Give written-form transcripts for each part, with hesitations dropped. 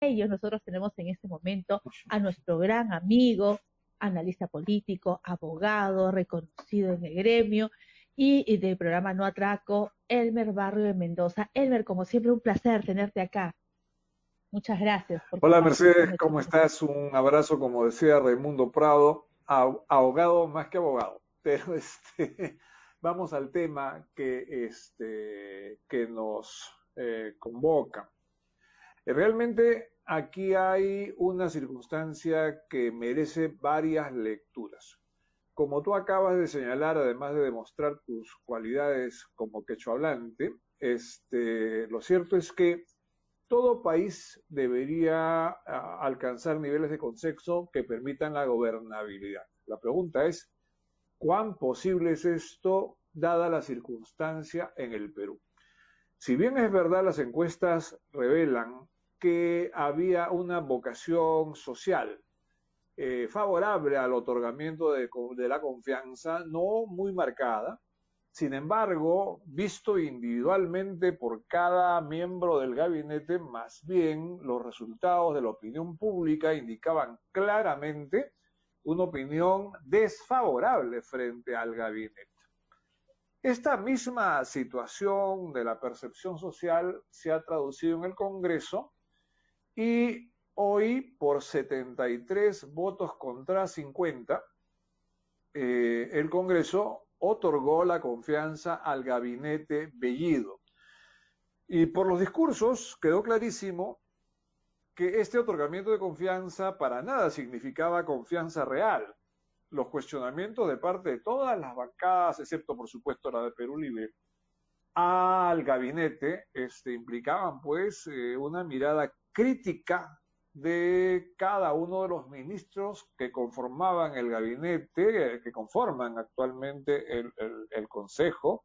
ellos nosotros tenemos en este momento a nuestro gran amigo, analista político, abogado, reconocido en el gremio y del programa No Atraco, Elmer Barrio de Mendoza. Elmer, como siempre, un placer tenerte acá. Muchas gracias por Hola compartir con Mercedes, ¿cómo nosotros. estás? Un abrazo, como decía Raimundo Prado, ahogado más que abogado. Pero vamos al tema que nos convoca. Realmente aquí hay una circunstancia que merece varias lecturas. Como tú acabas de señalar, además de demostrar tus cualidades como quechohablante, lo cierto es que todo país debería alcanzar niveles de consenso que permitan la gobernabilidad. La pregunta es, ¿cuán posible es esto dada la circunstancia en el Perú? Si bien es verdad, las encuestas revelan que había una vocación social favorable al otorgamiento de la confianza, no muy marcada. Sin embargo, visto individualmente por cada miembro del gabinete, más bien los resultados de la opinión pública indicaban claramente una opinión desfavorable frente al gabinete. Esta misma situación de la percepción social se ha traducido en el Congreso y hoy, por 73 votos contra 50, el Congreso otorgó la confianza al gabinete Bellido. Y por los discursos quedó clarísimo que este otorgamiento de confianza para nada significaba confianza real. Los cuestionamientos de parte de todas las bancadas, excepto por supuesto la de Perú Libre, al gabinete implicaban pues una mirada crítica de cada uno de los ministros que conformaban el gabinete, que conforman actualmente el Consejo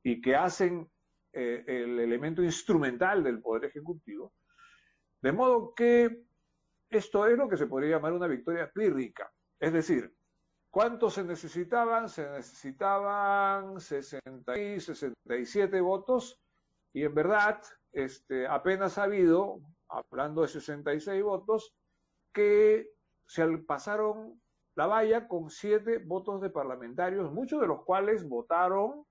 y que hacen el elemento instrumental del Poder Ejecutivo. De modo que esto es lo que se podría llamar una victoria pírrica. Es decir, ¿cuántos se necesitaban? Se necesitaban 66, 67 votos y en verdad apenas ha habido, hablando de 66 votos, que se pasaron la valla con 7 votos de parlamentarios, muchos de los cuales votaron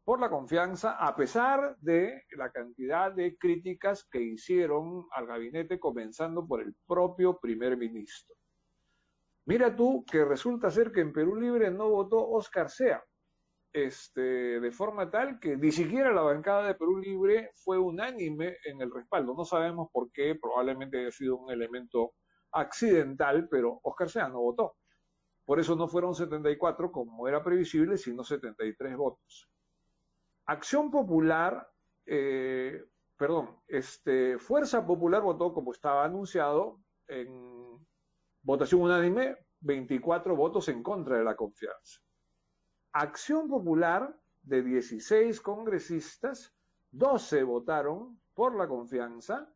por la confianza a pesar de la cantidad de críticas que hicieron al gabinete, comenzando por el propio primer ministro. Mira tú que resulta ser que en Perú Libre no votó Óscar Sea, de forma tal que ni siquiera la bancada de Perú Libre fue unánime en el respaldo. No sabemos por qué, probablemente haya sido un elemento accidental, pero Óscar Sea no votó. Por eso no fueron 74 como era previsible, sino 73 votos. Acción Popular, Fuerza Popular votó como estaba anunciado en votación unánime, 24 votos en contra de la confianza. Acción Popular, de 16 congresistas, 12 votaron por la confianza,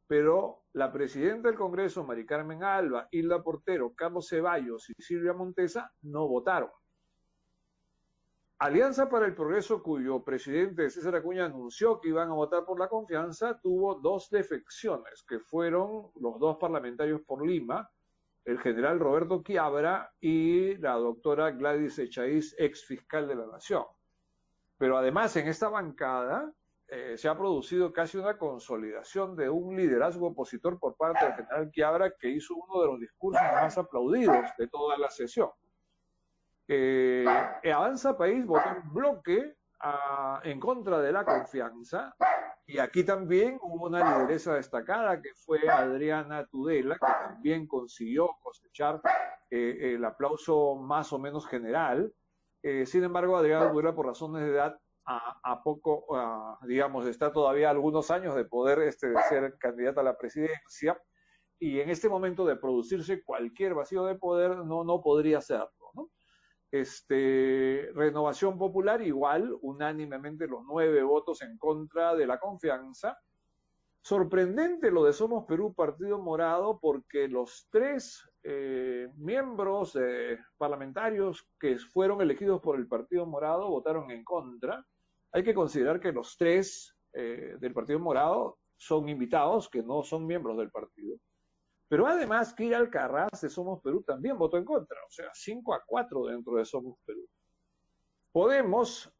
pero la presidenta del Congreso, Mari Carmen Alba, Hilda Portero, Carlos Ceballos y Silvia Montesa no votaron. Alianza para el Progreso, cuyo presidente César Acuña anunció que iban a votar por la confianza, tuvo 2 defecciones, que fueron los 2 parlamentarios por Lima, el general Roberto Quiabra y la doctora Gladys Echaíz, ex fiscal de la Nación. Pero además en esta bancada se ha producido casi una consolidación de un liderazgo opositor por parte del general Quiabra, que hizo uno de los discursos más aplaudidos de toda la sesión. Avanza País votó en bloque en contra de la confianza, y aquí también hubo una lideresa destacada que fue Adriana Tudela, que también consiguió cosechar el aplauso más o menos general. Sin embargo, Adriana Tudela, por razones de edad, está todavía algunos años de poder ser candidata a la presidencia, y en este momento de producirse cualquier vacío de poder no podría serlo, ¿no? Renovación Popular, igual, unánimemente los 9 votos en contra de la confianza. Sorprendente lo de Somos Perú, Partido Morado, porque los 3 miembros parlamentarios que fueron elegidos por el Partido Morado votaron en contra. Hay que considerar que los 3 del Partido Morado son invitados que no son miembros del partido. Pero además, Kira Alcaraz de Somos Perú también votó en contra, o sea, 5-4 dentro de Somos Perú. Podemos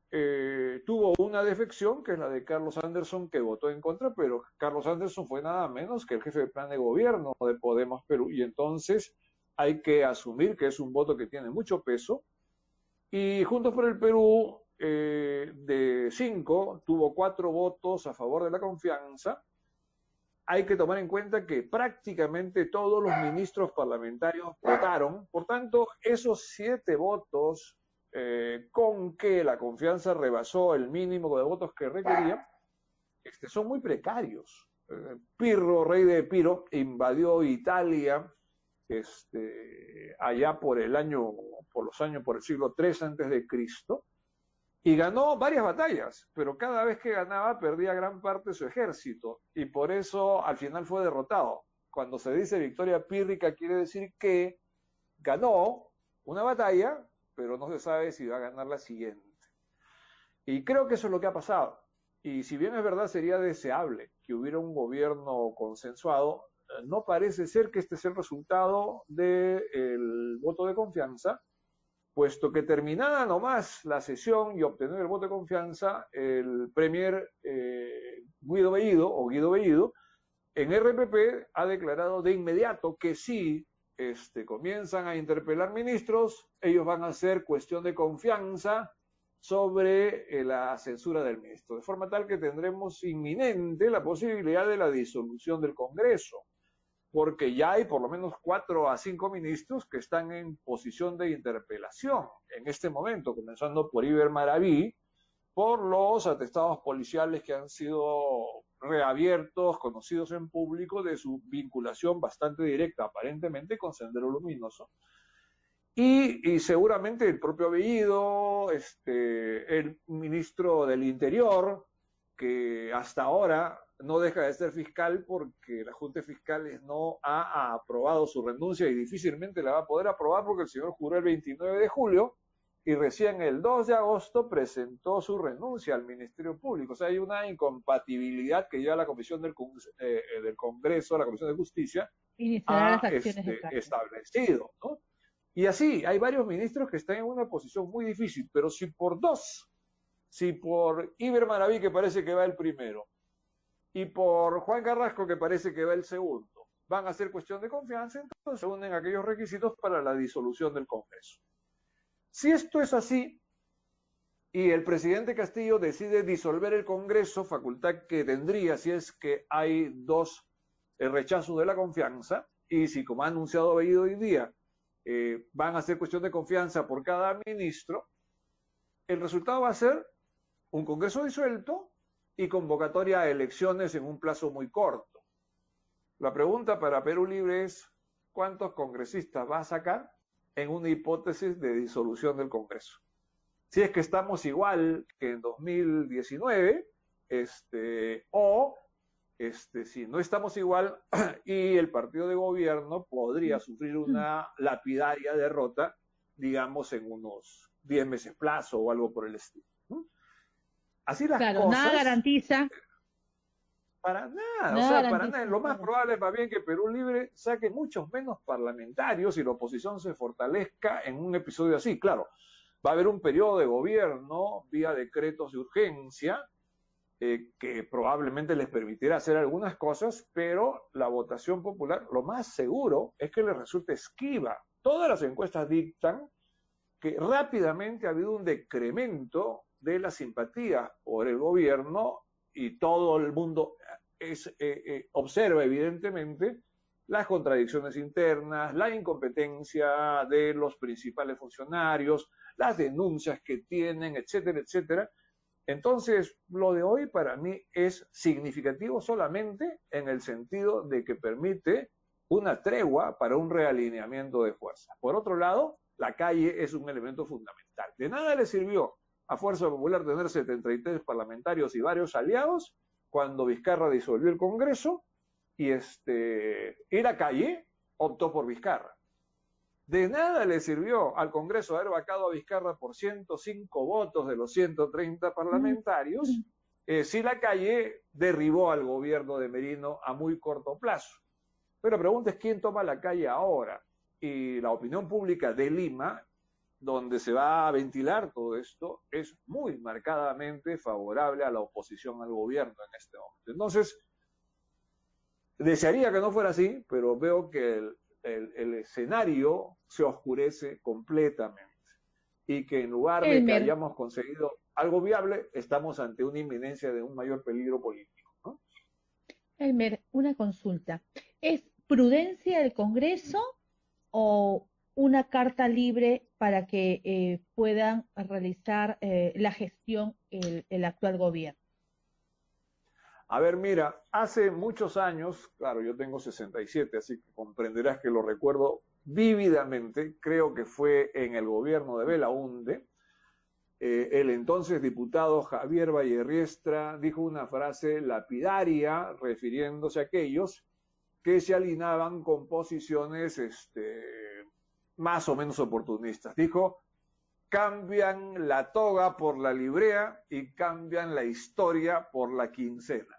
tuvo una defección, que es la de Carlos Anderson, que votó en contra, pero Carlos Anderson fue nada menos que el jefe de plan de gobierno de Podemos Perú, y entonces hay que asumir que es un voto que tiene mucho peso. Y Juntos por el Perú, de 5, tuvo 4 votos a favor de la confianza. Hay que tomar en cuenta que prácticamente todos los ministros parlamentarios votaron, por tanto, esos 7 votos con que la confianza rebasó el mínimo de votos que requería, son muy precarios. Pirro, rey de Epiro, invadió Italia allá por el siglo III antes de Cristo, y ganó varias batallas, pero cada vez que ganaba perdía gran parte de su ejército, y por eso al final fue derrotado. Cuando se dice victoria pírrica, quiere decir que ganó una batalla, pero no se sabe si va a ganar la siguiente. Y creo que eso es lo que ha pasado. Y si bien es verdad, sería deseable que hubiera un gobierno consensuado, no parece ser que este sea el resultado del voto de confianza, puesto que terminada nomás la sesión y obtener el voto de confianza, el premier Guido Bellido, en RPP ha declarado de inmediato que sí, comienzan a interpelar ministros, ellos van a hacer cuestión de confianza sobre la censura del ministro, de forma tal que tendremos inminente la posibilidad de la disolución del Congreso, porque ya hay por lo menos 4 a 5 ministros que están en posición de interpelación en este momento, comenzando por Iber Maraví, por los atestados policiales que han sido reabiertos, conocidos en público, de su vinculación bastante directa, aparentemente, con Sendero Luminoso. Y seguramente el propio Bellido, el ministro del Interior, que hasta ahora no deja de ser fiscal porque la Junta de Fiscales no ha aprobado su renuncia y difícilmente la va a poder aprobar porque el señor juró el 29 de julio y recién el 2 de agosto presentó su renuncia al Ministerio Público. O sea, hay una incompatibilidad que ya la Comisión del Congreso, la Comisión de Justicia, ha establecido, ¿no? Y así, hay varios ministros que están en una posición muy difícil, pero si por Iber Maraví, que parece que va el primero, y por Juan Carrasco, que parece que va el segundo, van a ser cuestión de confianza, entonces se unen aquellos requisitos para la disolución del Congreso. Si esto es así, y el presidente Castillo decide disolver el Congreso, facultad que tendría si es que hay 2 rechazos de la confianza, y si, como ha anunciado Bellido hoy día, van a ser cuestión de confianza por cada ministro, el resultado va a ser un Congreso disuelto y convocatoria a elecciones en un plazo muy corto. La pregunta para Perú Libre es, ¿cuántos congresistas va a sacar en una hipótesis de disolución del Congreso? Si es que estamos igual que en 2019, si no estamos igual y el partido de gobierno podría sufrir una lapidaria derrota, digamos, en unos 10 meses plazo o algo por el estilo. Así las cosas. Nada garantiza. Para nada, para nada. Lo más probable es más bien que Perú Libre saque muchos menos parlamentarios y la oposición se fortalezca en un episodio así. Claro, va a haber un periodo de gobierno vía decretos de urgencia que probablemente les permitirá hacer algunas cosas, pero la votación popular, lo más seguro es que les resulte esquiva. Todas las encuestas dictan que rápidamente ha habido un decremento de la simpatía por el gobierno y todo el mundo observa evidentemente las contradicciones internas, la incompetencia de los principales funcionarios, las denuncias que tienen, etcétera, etcétera. Entonces, lo de hoy para mí es significativo solamente en el sentido de que permite una tregua para un realineamiento de fuerzas. Por otro lado, la calle es un elemento fundamental. De nada le sirvió a Fuerza Popular tener 73 parlamentarios y varios aliados cuando Vizcarra disolvió el Congreso y la calle optó por Vizcarra. De nada le sirvió al Congreso haber vacado a Vizcarra por 105 votos de los 130 parlamentarios sí, la calle derribó al gobierno de Merino a muy corto plazo. Pero la pregunta es quién toma la calle ahora. Y la opinión pública de Lima, donde se va a ventilar todo esto, es muy marcadamente favorable a la oposición al gobierno en este momento. Entonces, desearía que no fuera así, pero veo que el escenario se oscurece completamente y que en lugar de que Elmer, hayamos conseguido algo viable, estamos ante una inminencia de un mayor peligro político, ¿no? Elmer, una consulta. ¿Es prudencia del Congreso o una carta libre para que puedan realizar la gestión el actual gobierno? A ver, mira, hace muchos años, claro, yo tengo 67, así que comprenderás que lo recuerdo vívidamente, creo que fue en el gobierno de Belaúnde, el entonces diputado Javier Vallerriestra dijo una frase lapidaria refiriéndose a aquellos que se alineaban con posiciones más o menos oportunistas. Dijo, cambian la toga por la librea y cambian la historia por la quincena.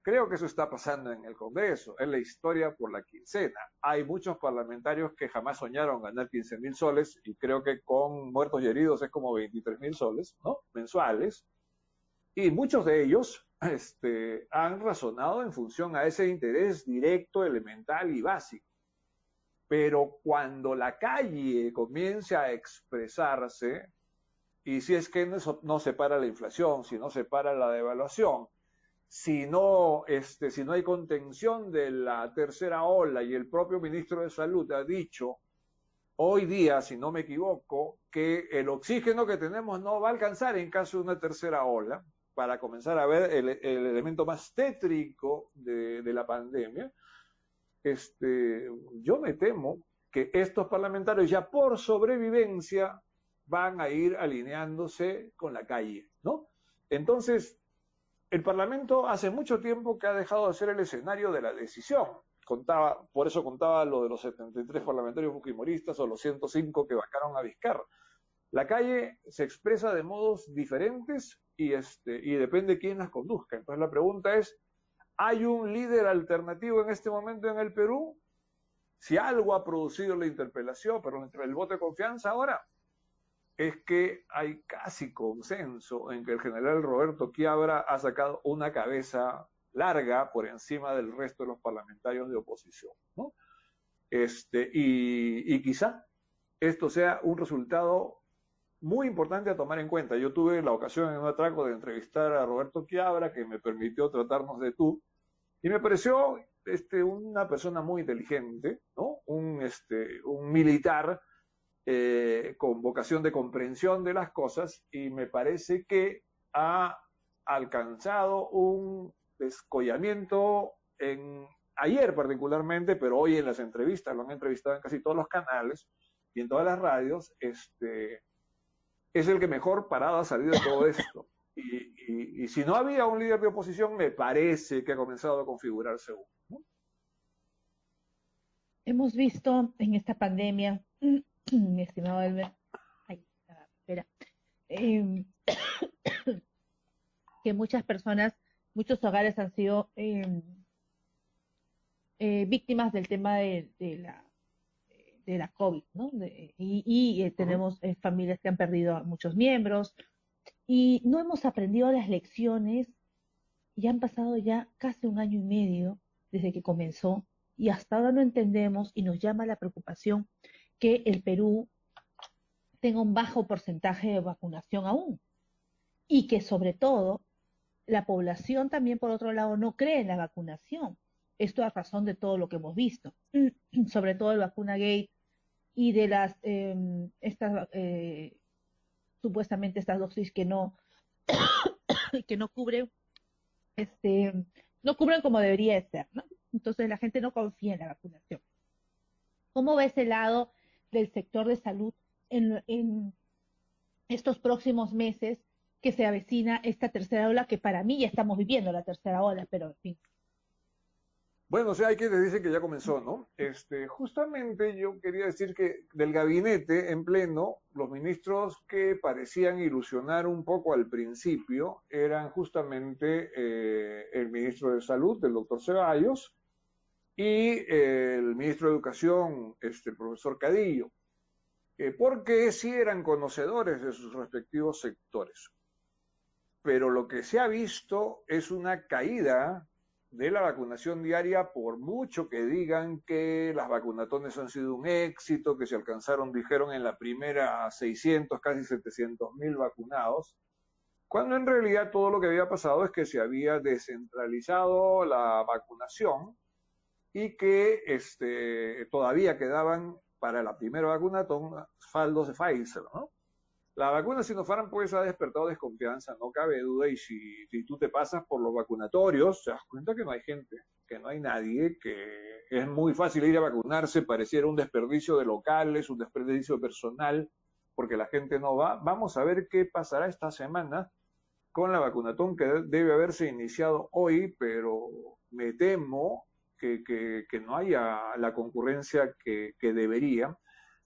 Creo que eso está pasando en el Congreso, es la historia por la quincena. Hay muchos parlamentarios que jamás soñaron ganar 15.000 soles y creo que con muertos y heridos es como 23.000 soles, ¿no? Mensuales. Y muchos de ellos han razonado en función a ese interés directo, elemental y básico. Pero cuando la calle comience a expresarse, y si es que no se para la inflación, si no se para la devaluación, si no hay contención de la tercera ola, y el propio ministro de Salud ha dicho hoy día, si no me equivoco, que el oxígeno que tenemos no va a alcanzar en caso de una tercera ola, para comenzar a ver el elemento más tétrico de la pandemia, yo me temo que estos parlamentarios ya por sobrevivencia van a ir alineándose con la calle, ¿no? Entonces, el Parlamento hace mucho tiempo que ha dejado de ser el escenario de la decisión. Por eso contaba lo de los 73 parlamentarios fujimoristas o los 105 que vacaron a Vizcarra. La calle se expresa de modos diferentes y depende de quién las conduzca. Entonces la pregunta es, ¿hay un líder alternativo en este momento en el Perú? Si algo ha producido la interpelación, pero el voto de confianza ahora, es que hay casi consenso en que el general Roberto Quiabra ha sacado una cabeza larga por encima del resto de los parlamentarios de oposición, ¿no? Y quizá esto sea un resultado muy importante a tomar en cuenta. Yo tuve la ocasión en un atraco de entrevistar a Roberto Quiabra, que me permitió tratarnos de tú, y me pareció una persona muy inteligente, ¿no? Un militar con vocación de comprensión de las cosas, y me parece que ha alcanzado un descollamiento ayer particularmente, pero hoy en las entrevistas, lo han entrevistado en casi todos los canales y en todas las radios, es el que mejor parado ha salido de todo esto. Y si no había un líder de oposición, me parece que ha comenzado a configurarse uno, ¿no? Hemos visto en esta pandemia, mi estimado Elmer, espera, eh, que muchas personas, muchos hogares han sido víctimas del tema de la COVID, ¿no? Tenemos familias que han perdido a muchos miembros y no hemos aprendido las lecciones y han pasado ya casi un año y medio desde que comenzó y hasta ahora no entendemos y nos llama la preocupación que el Perú tenga un bajo porcentaje de vacunación aún y que sobre todo la población también por otro lado no cree en la vacunación. Esto a razón de todo lo que hemos visto, sobre todo el vacuna gate y de las supuestamente estas dosis que no cubren no cubren como debería de ser, ¿no? Entonces la gente no confía en la vacunación. ¿Cómo ves el lado del sector de salud en estos próximos meses que se avecina esta tercera ola, que para mí ya estamos viviendo la tercera ola, pero en fin? Bueno, o sea, hay quienes dicen que ya comenzó, ¿no? Justamente yo quería decir que del gabinete en pleno, los ministros que parecían ilusionar un poco al principio eran justamente el ministro de Salud, el doctor Ceballos, y el ministro de Educación, el profesor Cadillo, porque sí eran conocedores de sus respectivos sectores. Pero lo que se ha visto es una caída de la vacunación diaria, por mucho que digan que las vacunatones han sido un éxito, que se alcanzaron, dijeron en la primera 600, casi 700.000 vacunados, cuando en realidad todo lo que había pasado es que se había descentralizado la vacunación y que todavía quedaban para la primera vacunatón faldos de Pfizer, ¿no? La vacuna Sinopharm pues ha despertado desconfianza, no cabe duda, y si tú te pasas por los vacunatorios, te das cuenta que no hay gente, que no hay nadie, que es muy fácil ir a vacunarse, pareciera un desperdicio de locales, un desperdicio de personal, porque la gente no va. Vamos a ver qué pasará esta semana con la vacunatón que debe haberse iniciado hoy, pero me temo que no haya la concurrencia que debería.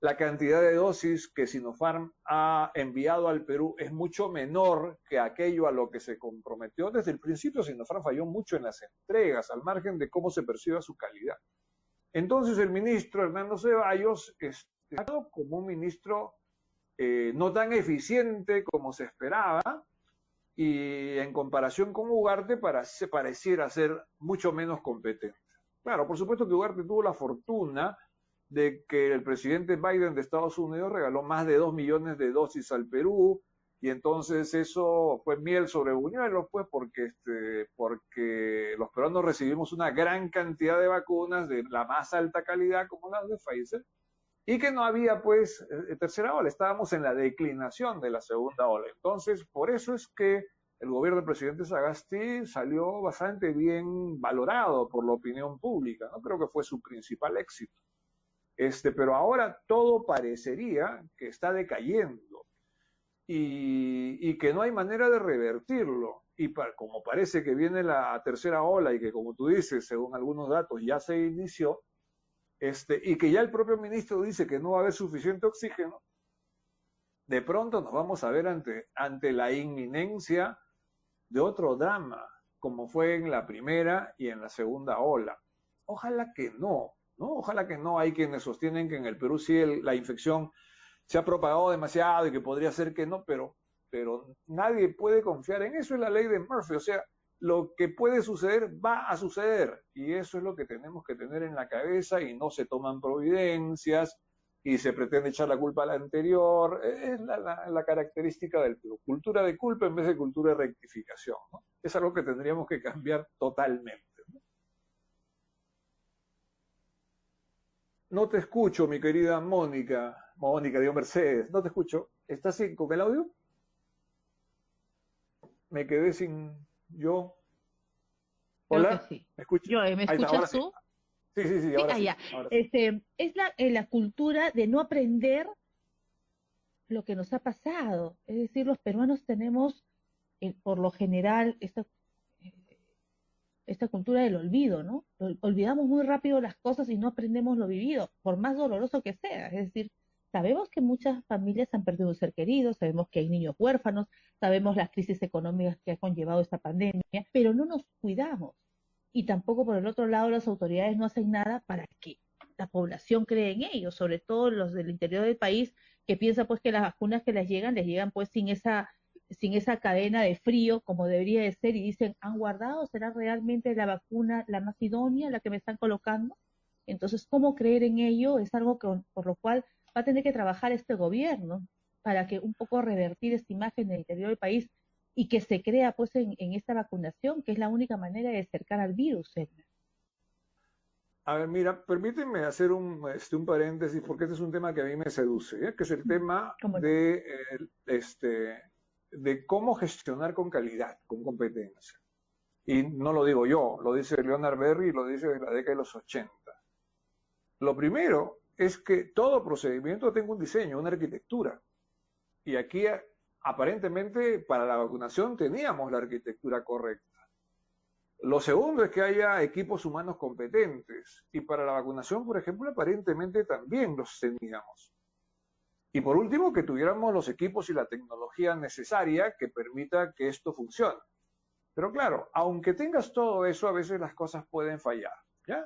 La cantidad de dosis que Sinopharm ha enviado al Perú es mucho menor que aquello a lo que se comprometió. Desde el principio Sinopharm falló mucho en las entregas, al margen de cómo se perciba su calidad. Entonces el ministro Hernando Ceballos está como un ministro no tan eficiente como se esperaba, y en comparación con Ugarte pareciera ser mucho menos competente. Claro, por supuesto que Ugarte tuvo la fortuna de que el presidente Biden de Estados Unidos regaló más de 2 millones de dosis al Perú, y entonces eso fue miel sobre buñuelos, pues, porque los peruanos recibimos una gran cantidad de vacunas de la más alta calidad, como las de Pfizer, y que no había, pues, tercera ola, estábamos en la declinación de la segunda ola. Entonces, por eso es que el gobierno del presidente Sagasti salió bastante bien valorado por la opinión pública, ¿no? Creo que fue su principal éxito. Pero ahora todo parecería que está decayendo y que no hay manera de revertirlo. Y como parece que viene la tercera ola y que, como tú dices, según algunos datos ya se inició, y que ya el propio ministro dice que no va a haber suficiente oxígeno, de pronto nos vamos a ver ante la inminencia de otro drama, como fue en la primera y en la segunda ola. Ojalá que no, ¿no? Ojalá que no. Hay quienes sostienen que en el Perú sí la infección se ha propagado demasiado y que podría ser que no, pero nadie puede confiar en eso. Es la ley de Murphy, o sea, lo que puede suceder va a suceder, y eso es lo que tenemos que tener en la cabeza, y no se toman providencias y se pretende echar la culpa a la anterior. Es la característica del Perú, cultura de culpa en vez de cultura de rectificación, ¿no? Es algo que tendríamos que cambiar totalmente. No te escucho, mi querida Mónica, digo Mercedes, no te escucho. ¿Estás con el audio? Me quedé sin yo. Hola, Creo que sí. ¿me escuchas? ¿Me Ahí está, ahora escuchas sí. tú? Sí, Sí, ahora sí. ya. Ahora sí. Es la cultura de no aprender lo que nos ha pasado. Es decir, los peruanos tenemos, por lo general, esta cultura del olvido, ¿no? Olvidamos muy rápido las cosas y no aprendemos lo vivido, por más doloroso que sea. Es decir, sabemos que muchas familias han perdido un ser querido, sabemos que hay niños huérfanos, sabemos las crisis económicas que ha conllevado esta pandemia, pero no nos cuidamos. Y tampoco, por el otro lado, las autoridades no hacen nada para que la población cree en ellos, sobre todo los del interior del país, que piensan pues que las vacunas que les llegan pues sin esa cadena de frío como debería de ser, y dicen, ¿han guardado? ¿Será realmente la vacuna la más idónea, la que me están colocando? Entonces, ¿cómo creer en ello? Es algo por lo cual va a tener que trabajar este gobierno para que un poco revertir esta imagen del interior del país y que se crea pues en esta vacunación, que es la única manera de acercar al virus, Edna. A ver, mira, permíteme hacer un paréntesis, porque este es un tema que a mí me seduce, ¿eh? Que es el tema ¿Cómo no? de cómo gestionar con calidad, con competencia. Y no lo digo yo, lo dice Leonard Berry y lo dice desde la década de los 80. Lo primero es que todo procedimiento tenga un diseño, una arquitectura. Y aquí, aparentemente, para la vacunación teníamos la arquitectura correcta. Lo segundo es que haya equipos humanos competentes. Y para la vacunación, por ejemplo, aparentemente también los teníamos. Y por último, que tuviéramos los equipos y la tecnología necesaria que permita que esto funcione. Pero claro, aunque tengas todo eso, a veces las cosas pueden fallar, ¿ya?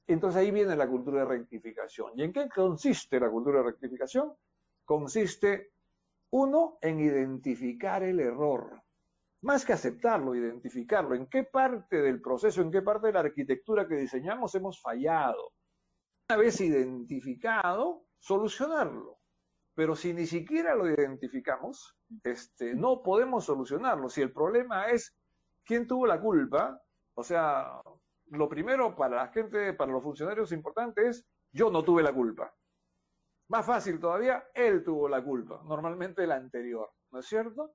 Entonces ahí viene la cultura de rectificación. ¿Y en qué consiste la cultura de rectificación? Consiste, uno, en identificar el error. Más que aceptarlo, identificarlo. ¿En qué parte del proceso, en qué parte de la arquitectura que diseñamos hemos fallado? Una vez identificado, solucionarlo. Pero si ni siquiera lo identificamos, no podemos solucionarlo. Si el problema es quién tuvo la culpa, o sea, lo primero para la gente, para los funcionarios importante es yo no tuve la culpa. Más fácil todavía, él tuvo la culpa, normalmente el anterior, ¿no es cierto?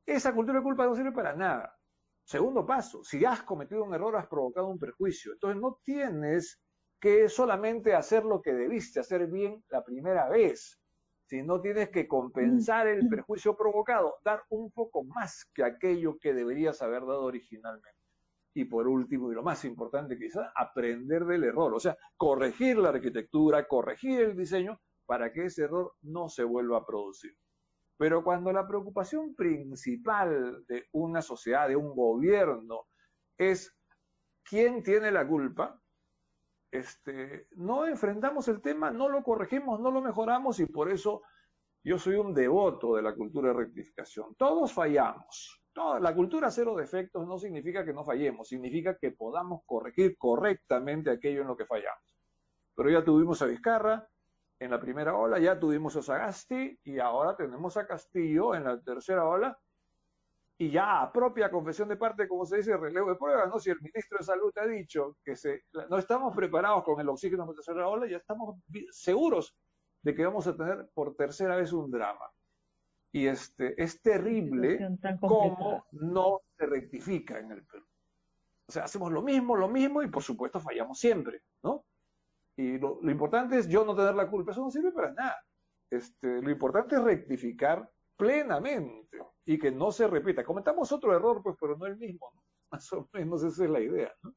Esa cultura de culpa no sirve para nada. Segundo paso, si has cometido un error, has provocado un perjuicio. Entonces no tienes que solamente hacer lo que debiste hacer bien la primera vez, sino tienes que compensar el perjuicio provocado, dar un poco más que aquello que deberías haber dado originalmente. Y por último, y lo más importante quizás, aprender del error, o sea, corregir la arquitectura, corregir el diseño para que ese error no se vuelva a producir. Pero cuando la preocupación principal de una sociedad, de un gobierno, es quién tiene la culpa, no enfrentamos el tema, no lo corregimos, no lo mejoramos, y por eso yo soy un devoto de la cultura de rectificación. Todos fallamos. La cultura cero defectos no significa que no fallemos, significa que podamos corregir correctamente aquello en lo que fallamos. Pero ya tuvimos a Vizcarra en la primera ola, ya tuvimos a Sagasti y ahora tenemos a Castillo en la tercera ola, y ya a propia confesión de parte, como se dice, relevo de pruebas, ¿no? Si el ministro de Salud ha dicho que no estamos preparados con el oxígeno para la tercera ola, ya estamos seguros de que vamos a tener por tercera vez un drama. Y es terrible cómo no se rectifica en el Perú. O sea, hacemos lo mismo y por supuesto fallamos siempre, ¿no? Y lo importante es yo no tener la culpa, eso no sirve para nada. Lo importante es rectificar plenamente y que no se repita. Cometamos otro error, pues, pero no el mismo, ¿no? Más o menos esa es la idea, ¿no?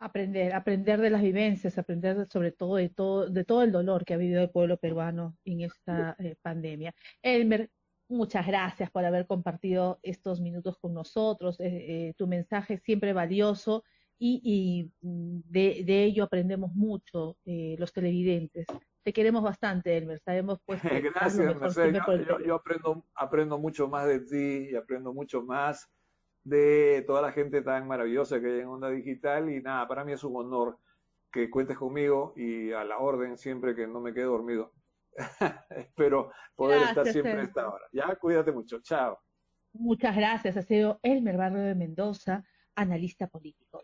Aprender de las vivencias, aprender sobre todo de todo el dolor que ha vivido el pueblo peruano en esta pandemia. Elmer, muchas gracias por haber compartido estos minutos con nosotros. Tu mensaje es siempre valioso y de ello aprendemos mucho los televidentes. Te queremos bastante, Elmer. Sabemos pues que gracias, Mercedes. Yo aprendo mucho más de ti y aprendo mucho más de toda la gente tan maravillosa que hay en Onda Digital, y nada, para mí es un honor que cuentes conmigo y a la orden siempre que no me quede dormido. Espero poder estar siempre a esta hora. Ya, cuídate mucho. Chao. Muchas gracias. Ha sido Elmer Barrio de Mendoza, analista político.